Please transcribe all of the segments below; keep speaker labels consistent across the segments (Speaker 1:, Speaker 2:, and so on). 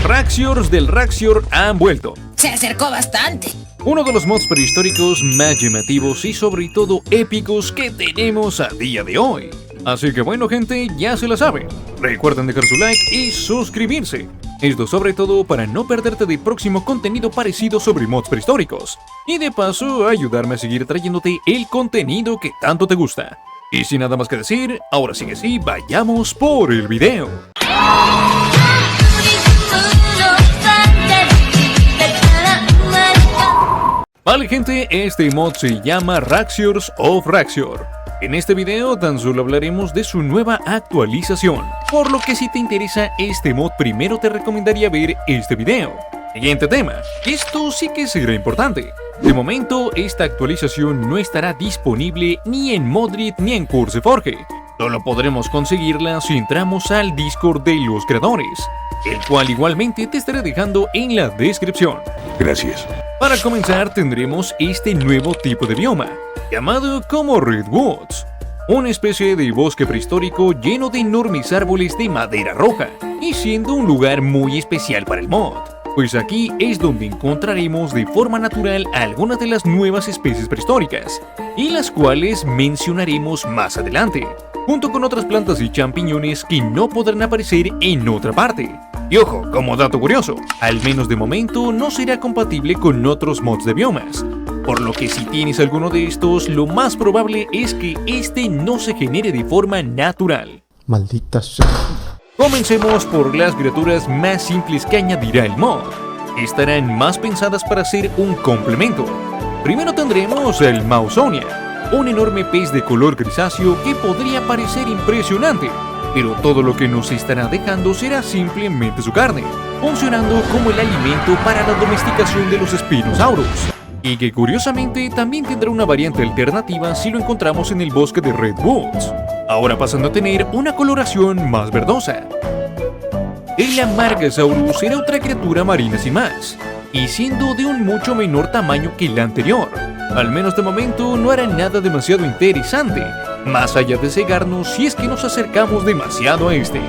Speaker 1: Los Raxiors del Raxior han vuelto.
Speaker 2: Se acercó bastante.
Speaker 1: Uno de los mods prehistóricos más llamativos y sobre todo épicos que tenemos a día de hoy. Así que bueno gente, ya se la saben. Recuerden dejar su like y suscribirse. Esto sobre todo para no perderte de próximo contenido parecido sobre mods prehistóricos. Y de paso ayudarme a seguir trayéndote el contenido que tanto te gusta. Y sin nada más que decir, ahora sí que sí, vayamos por el video. Vale gente, este mod se llama Raxiors of Raxior. En este video tan solo hablaremos de su nueva actualización, por lo que si te interesa este mod primero te recomendaría ver este video. Siguiente tema, esto sí que será importante. De momento esta actualización no estará disponible ni en Modrit ni en CurseForge. Solo podremos conseguirla si entramos al Discord de los creadores, el cual igualmente te estaré dejando en la descripción.
Speaker 3: Gracias.
Speaker 1: Para comenzar tendremos este nuevo tipo de bioma, llamado como Redwoods, una especie de bosque prehistórico lleno de enormes árboles de madera roja, y siendo un lugar muy especial para el mod, pues aquí es donde encontraremos de forma natural algunas de las nuevas especies prehistóricas, y las cuales mencionaremos más adelante, junto con otras plantas y champiñones que no podrán aparecer en otra parte. Y ojo, como dato curioso, al menos de momento no será compatible con otros mods de biomas, por lo que si tienes alguno de estos, lo más probable es que este no se genere de forma natural.
Speaker 4: Maldita sea.
Speaker 1: Comencemos por las criaturas más simples que añadirá el mod. Estarán más pensadas para ser un complemento. Primero tendremos el Mausonia, un enorme pez de color grisáceo que podría parecer impresionante, pero todo lo que nos estará dejando será simplemente su carne, funcionando como el alimento para la domesticación de los Spinosaurus, y que curiosamente también tendrá una variante alternativa si lo encontramos en el bosque de Redwoods, ahora pasando a tener una coloración más verdosa. El Amargasaurus será otra criatura marina sin más, y siendo de un mucho menor tamaño que la anterior. Al menos de momento no hará nada demasiado interesante, más allá de cegarnos si es que nos acercamos demasiado a este.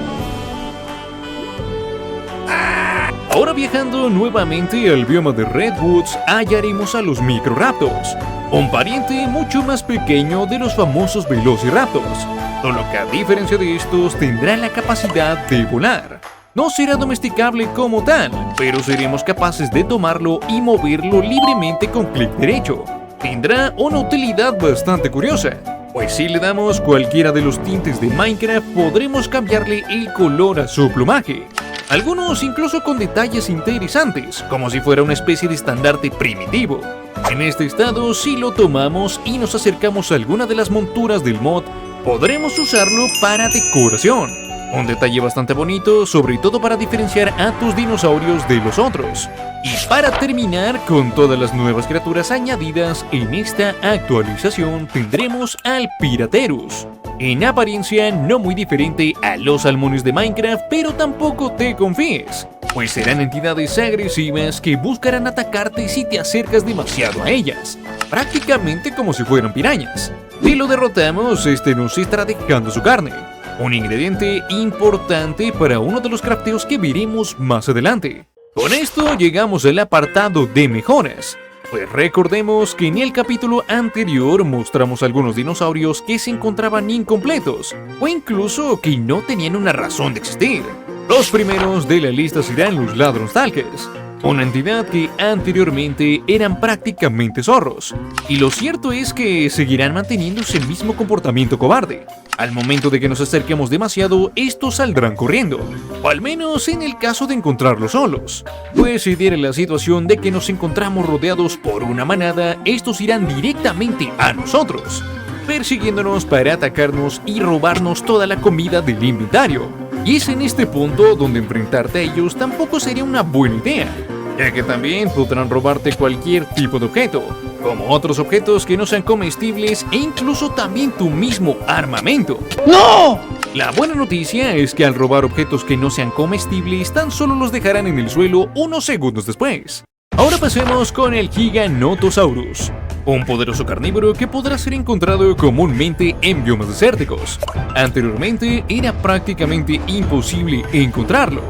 Speaker 1: Ahora viajando nuevamente al bioma de Redwoods, hallaremos a los Microraptors, un pariente mucho más pequeño de los famosos Velociraptors, solo que a diferencia de estos tendrá la capacidad de volar. No será domesticable como tal, pero seremos capaces de tomarlo y moverlo libremente con clic derecho. Tendrá una utilidad bastante curiosa, pues si le damos cualquiera de los tintes de Minecraft podremos cambiarle el color a su plumaje, algunos incluso con detalles interesantes, como si fuera una especie de estandarte primitivo. En este estado, si lo tomamos y nos acercamos a alguna de las monturas del mod, podremos usarlo para decoración. Un detalle bastante bonito, sobre todo para diferenciar a tus dinosaurios de los otros. Y para terminar con todas las nuevas criaturas añadidas en esta actualización, tendremos al Piraterus. En apariencia no muy diferente a los salmones de Minecraft, pero tampoco te confíes, pues serán entidades agresivas que buscarán atacarte si te acercas demasiado a ellas, prácticamente como si fueran pirañas. Si lo derrotamos, este nos estará dejando su carne, un ingrediente importante para uno de los crafteos que veremos más adelante. Con esto llegamos al apartado de mejoras, pues recordemos que en el capítulo anterior mostramos algunos dinosaurios que se encontraban incompletos, o incluso que no tenían una razón de existir. Los primeros de la lista serán los Ladronstalkers, una entidad que anteriormente eran prácticamente zorros, y lo cierto es que seguirán manteniendo ese mismo comportamiento cobarde. Al momento de que nos acerquemos demasiado, estos saldrán corriendo, o al menos en el caso de encontrarlos solos, pues si diera la situación de que nos encontramos rodeados por una manada, estos irán directamente a nosotros, persiguiéndonos para atacarnos y robarnos toda la comida del inventario. Y es en este punto donde enfrentarte a ellos tampoco sería una buena idea, ya que también podrán robarte cualquier tipo de objeto, como otros objetos que no sean comestibles e incluso también tu mismo armamento.
Speaker 4: ¡No!
Speaker 1: La buena noticia es que al robar objetos que no sean comestibles tan solo los dejarán en el suelo unos segundos después. Ahora pasemos con el Giganotosaurus, un poderoso carnívoro que podrá ser encontrado comúnmente en biomas desérticos. Anteriormente era prácticamente imposible encontrarlo,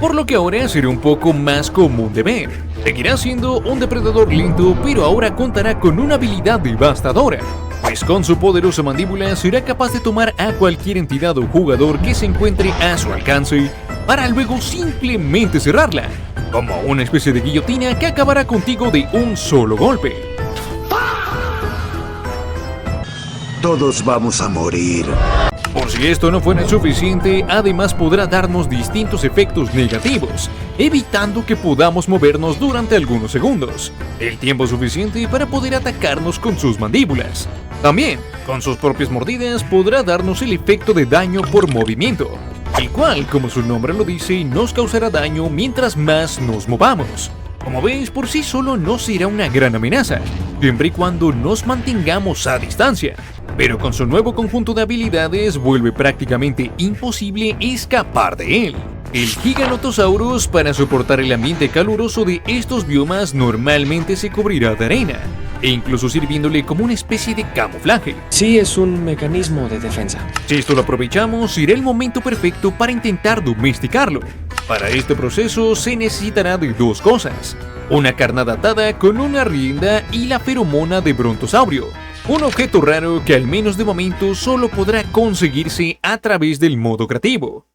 Speaker 1: por lo que ahora será un poco más común de ver. Seguirá siendo un depredador lento, pero ahora contará con una habilidad devastadora, pues con su poderosa mandíbula será capaz de tomar a cualquier entidad o jugador que se encuentre a su alcance para luego simplemente cerrarla, como una especie de guillotina que acabará contigo de un solo golpe.
Speaker 2: Todos vamos a morir.
Speaker 1: Por si esto no fuera suficiente, además podrá darnos distintos efectos negativos, evitando que podamos movernos durante algunos segundos, el tiempo suficiente para poder atacarnos con sus mandíbulas. También, con sus propias mordidas podrá darnos el efecto de daño por movimiento, el cual, como su nombre lo dice, nos causará daño mientras más nos movamos. Como veis, por sí solo no será una gran amenaza, siempre y cuando nos mantengamos a distancia. Pero con su nuevo conjunto de habilidades vuelve prácticamente imposible escapar de él. El Giganotosaurus, para soportar el ambiente caluroso de estos biomas, normalmente se cubrirá de arena, e incluso sirviéndole como una especie de camuflaje.
Speaker 3: Sí, es un mecanismo de defensa.
Speaker 1: Si esto lo aprovechamos, será el momento perfecto para intentar domesticarlo. Para este proceso se necesitará de dos cosas: una carnada atada con una rienda y la feromona de brontosaurio, un objeto raro que al menos de momento solo podrá conseguirse a través del modo creativo.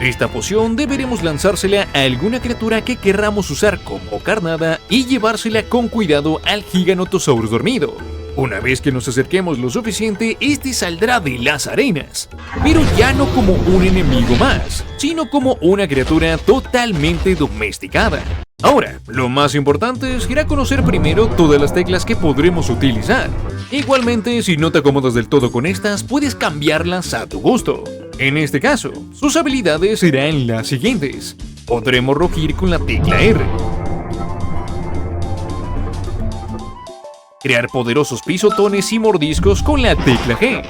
Speaker 1: Esta poción deberemos lanzársela a alguna criatura que querramos usar como carnada y llevársela con cuidado al Giganotosaurus dormido. Una vez que nos acerquemos lo suficiente, este saldrá de las arenas, pero ya no como un enemigo más, sino como una criatura totalmente domesticada. Ahora, lo más importante será conocer primero todas las teclas que podremos utilizar. Igualmente, si no te acomodas del todo con estas, puedes cambiarlas a tu gusto. En este caso, sus habilidades serán las siguientes. Podremos rugir con la tecla R, crear poderosos pisotones y mordiscos con la tecla G.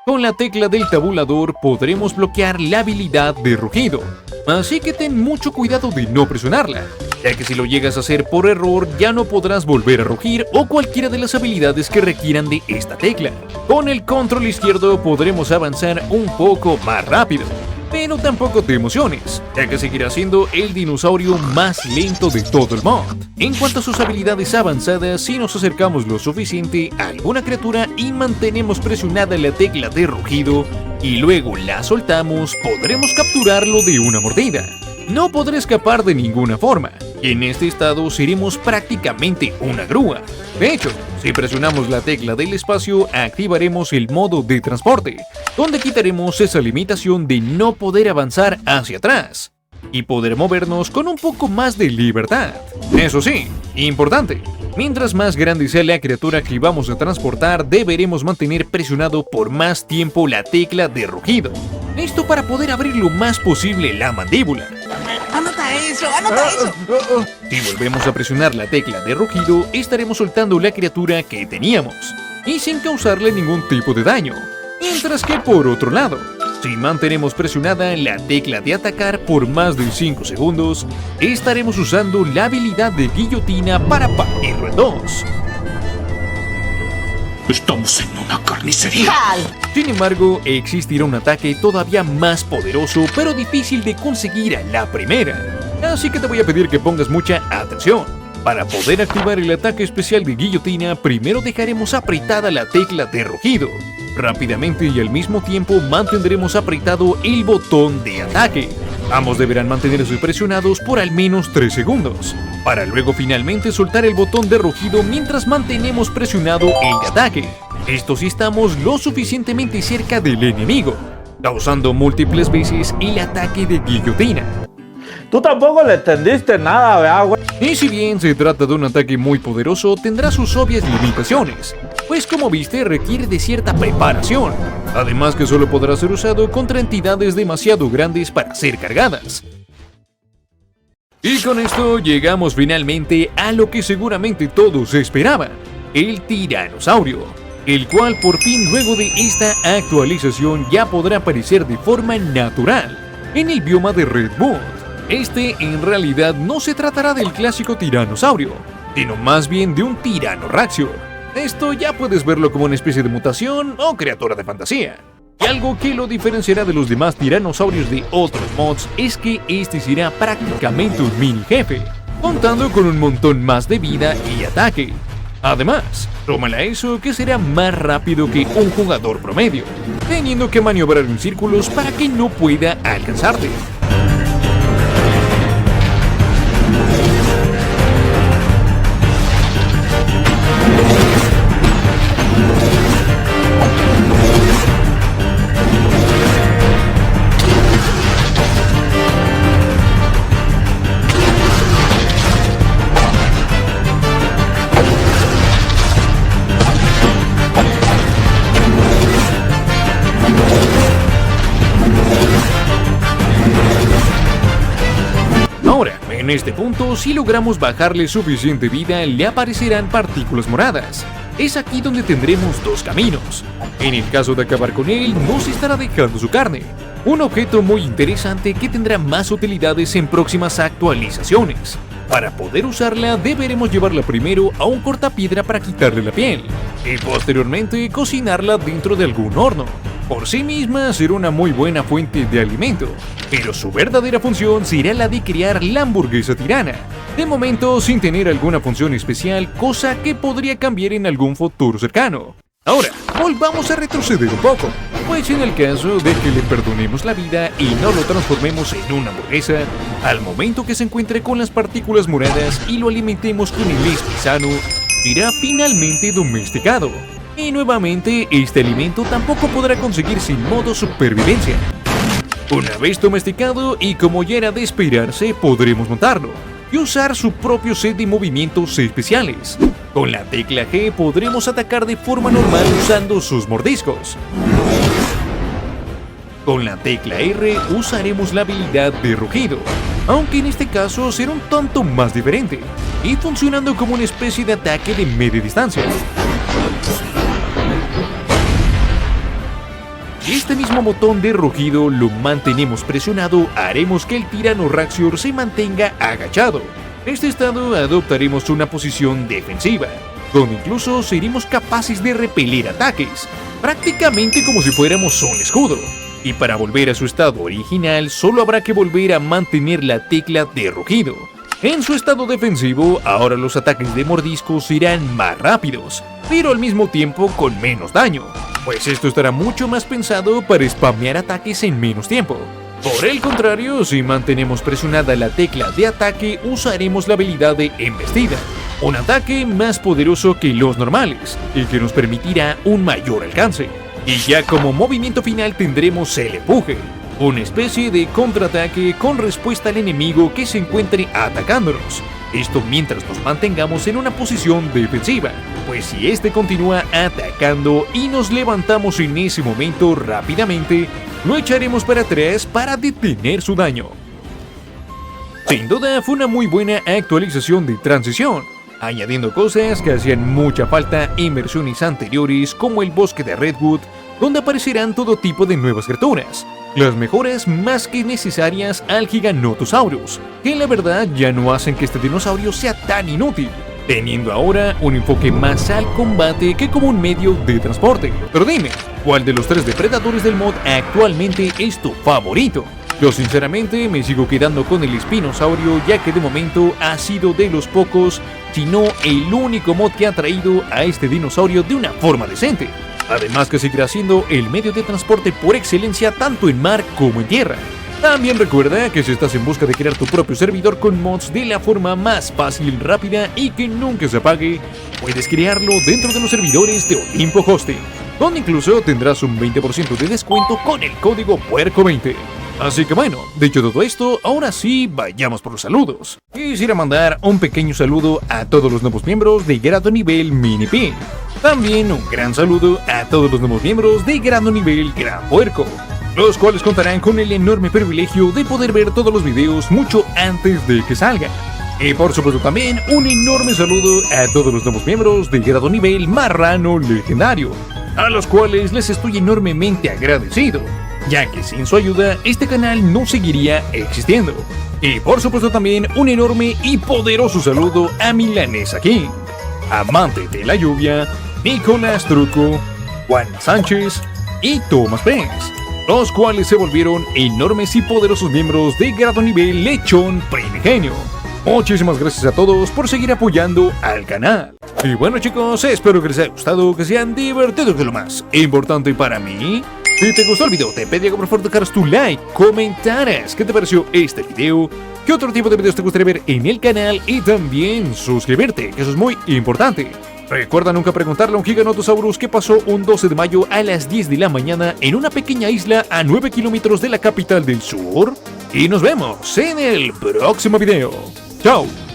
Speaker 1: Con la tecla del tabulador podremos bloquear la habilidad de rugido, así que ten mucho cuidado de no presionarla, ya que si lo llegas a hacer por error ya no podrás volver a rugir o cualquiera de las habilidades que requieran de esta tecla. Con el control izquierdo podremos avanzar un poco más rápido, pero tampoco te emociones, ya que seguirá siendo el dinosaurio más lento de todo el mod. En cuanto a sus habilidades avanzadas, si nos acercamos lo suficiente a alguna criatura y mantenemos presionada la tecla de rugido y luego la soltamos, podremos capturarlo de una mordida. No podrá escapar de ninguna forma, y en este estado seremos prácticamente una grúa. De hecho, si presionamos la tecla del espacio, activaremos el modo de transporte, donde quitaremos esa limitación de no poder avanzar hacia atrás y poder movernos con un poco más de libertad. Eso sí, importante, mientras más grande sea la criatura que vamos a transportar, deberemos mantener presionado por más tiempo la tecla de rugido. Esto para poder abrir lo más posible la mandíbula.
Speaker 4: ¡Anota eso! ¡Anota eso!
Speaker 1: Si volvemos a presionar la tecla de rugido, estaremos soltando la criatura que teníamos, y sin causarle ningún tipo de daño. Mientras que por otro lado, si mantenemos presionada la tecla de atacar por más de 5 segundos, estaremos usando la habilidad de guillotina para partirlo en dos.
Speaker 2: Estamos en una carnicería.
Speaker 1: Sin embargo, existirá un ataque todavía más poderoso, pero difícil de conseguir a la primera. Así que te voy a pedir que pongas mucha atención. Para poder activar el ataque especial de guillotina, primero dejaremos apretada la tecla de rugido. Rápidamente y al mismo tiempo mantendremos apretado el botón de ataque. Ambos deberán mantenerse presionados por al menos 3 segundos, para luego finalmente soltar el botón de rugido mientras mantenemos presionado el de ataque. Esto si estamos lo suficientemente cerca del enemigo, causando múltiples veces el ataque de guillotina.
Speaker 5: Tú tampoco le entendiste nada, ¿verdad, güey?
Speaker 1: Y si bien se trata de un ataque muy poderoso, tendrá sus obvias limitaciones, pues como viste requiere de cierta preparación, además que solo podrá ser usado contra entidades demasiado grandes para ser cargadas. Y con esto llegamos finalmente a lo que seguramente todos esperaban, el tiranosaurio, el cual por fin luego de esta actualización ya podrá aparecer de forma natural en el bioma de Redwood. Este en realidad no se tratará del clásico tiranosaurio, sino más bien de un tiranorraxio. Esto ya puedes verlo como una especie de mutación o criatura de fantasía. Y algo que lo diferenciará de los demás tiranosaurios de otros mods es que este será prácticamente un mini jefe, contando con un montón más de vida y ataque. Además, tómala eso que será más rápido que un jugador promedio, teniendo que maniobrar en círculos para que no pueda alcanzarte. Ahora, en este punto, si logramos bajarle suficiente vida, le aparecerán partículas moradas. Es aquí donde tendremos dos caminos. En el caso de acabar con él, nos estará dejando su carne. Un objeto muy interesante que tendrá más utilidades en próximas actualizaciones. Para poder usarla, deberemos llevarla primero a un cortapiedra para quitarle la piel, y posteriormente cocinarla dentro de algún horno. Por sí misma será una muy buena fuente de alimento, pero su verdadera función será la de crear la hamburguesa tirana, de momento sin tener alguna función especial, cosa que podría cambiar en algún futuro cercano. Ahora, volvamos a retroceder un poco, pues en el caso de que le perdonemos la vida y no lo transformemos en una hamburguesa, al momento que se encuentre con las partículas moradas y lo alimentemos con el espizano, será finalmente domesticado. Y nuevamente, este alimento tampoco podrá conseguirse en modo supervivencia. Una vez domesticado y como ya era de esperarse, podremos montarlo y usar su propio set de movimientos especiales. Con la tecla G podremos atacar de forma normal usando sus mordiscos. Con la tecla R usaremos la habilidad de rugido, aunque en este caso será un tanto más diferente, y funcionando como una especie de ataque de media distancia. Si este mismo botón de rugido lo mantenemos presionado, haremos que el Tyrannosaurus se mantenga agachado. En este estado adoptaremos una posición defensiva, donde incluso seremos capaces de repeler ataques, prácticamente como si fuéramos un escudo. Y para volver a su estado original, solo habrá que volver a mantener la tecla de rugido. En su estado defensivo, ahora los ataques de mordisco serán más rápidos, pero al mismo tiempo con menos daño, pues esto estará mucho más pensado para spamear ataques en menos tiempo. Por el contrario, si mantenemos presionada la tecla de ataque, usaremos la habilidad de embestida, un ataque más poderoso que los normales, y que nos permitirá un mayor alcance. Y ya como movimiento final tendremos el empuje, una especie de contraataque con respuesta al enemigo que se encuentre atacándonos. Esto mientras nos mantengamos en una posición defensiva, pues si este continúa atacando y nos levantamos en ese momento rápidamente, lo echaremos para atrás para detener su daño. Sin duda fue una muy buena actualización de transición, añadiendo cosas que hacían mucha falta en versiones anteriores como el bosque de Redwood, donde aparecerán todo tipo de nuevas criaturas. Las mejoras más que necesarias al Giganotosaurus, que la verdad ya no hacen que este dinosaurio sea tan inútil, teniendo ahora un enfoque más al combate que como un medio de transporte. Pero dime, ¿cuál de los 3 depredadores del mod actualmente es tu favorito? Yo sinceramente me sigo quedando con el espinosaurio, ya que de momento ha sido de los pocos, si no el único mod que ha traído a este dinosaurio de una forma decente. Además que seguirá siendo el medio de transporte por excelencia tanto en mar como en tierra. También recuerda que si estás en busca de crear tu propio servidor con mods de la forma más fácil, rápida y que nunca se apague, puedes crearlo dentro de los servidores de Olimpo Hosting, donde incluso tendrás un 20% de descuento con el código PUERCO20. Así que bueno, dicho todo esto, ahora sí vayamos por los saludos. Quisiera mandar un pequeño saludo a todos los nuevos miembros de Grado Nivel Mini P. También un gran saludo a todos los nuevos miembros de Grado Nivel Gran Puerco, los cuales contarán con el enorme privilegio de poder ver todos los videos mucho antes de que salgan. Y por supuesto también un enorme saludo a todos los nuevos miembros de Grado Nivel Marrano Legendario, a los cuales les estoy enormemente agradecido, ya que sin su ayuda este canal no seguiría existiendo. Y por supuesto también un enorme y poderoso saludo a Milanesa King, Amante de la Lluvia, Nicolás Truco, Juan Sánchez y Thomas Prince, los cuales se volvieron enormes y poderosos miembros de grado nivel Lechón Primigenio. Muchísimas gracias a todos por seguir apoyando al canal. Y bueno chicos, espero que les haya gustado, que se hayan divertido, que es lo más importante para mí. Si te gustó el video, te pedía que por favor dejaras tu like, comentaras qué te pareció este video, qué otro tipo de videos te gustaría ver en el canal y también suscribirte, que eso es muy importante. Recuerda nunca preguntarle a un Giganotosaurus qué pasó un 12 de mayo a las 10 de la mañana en una pequeña isla a 9 kilómetros de la capital del sur. Y nos vemos en el próximo video. ¡Chao!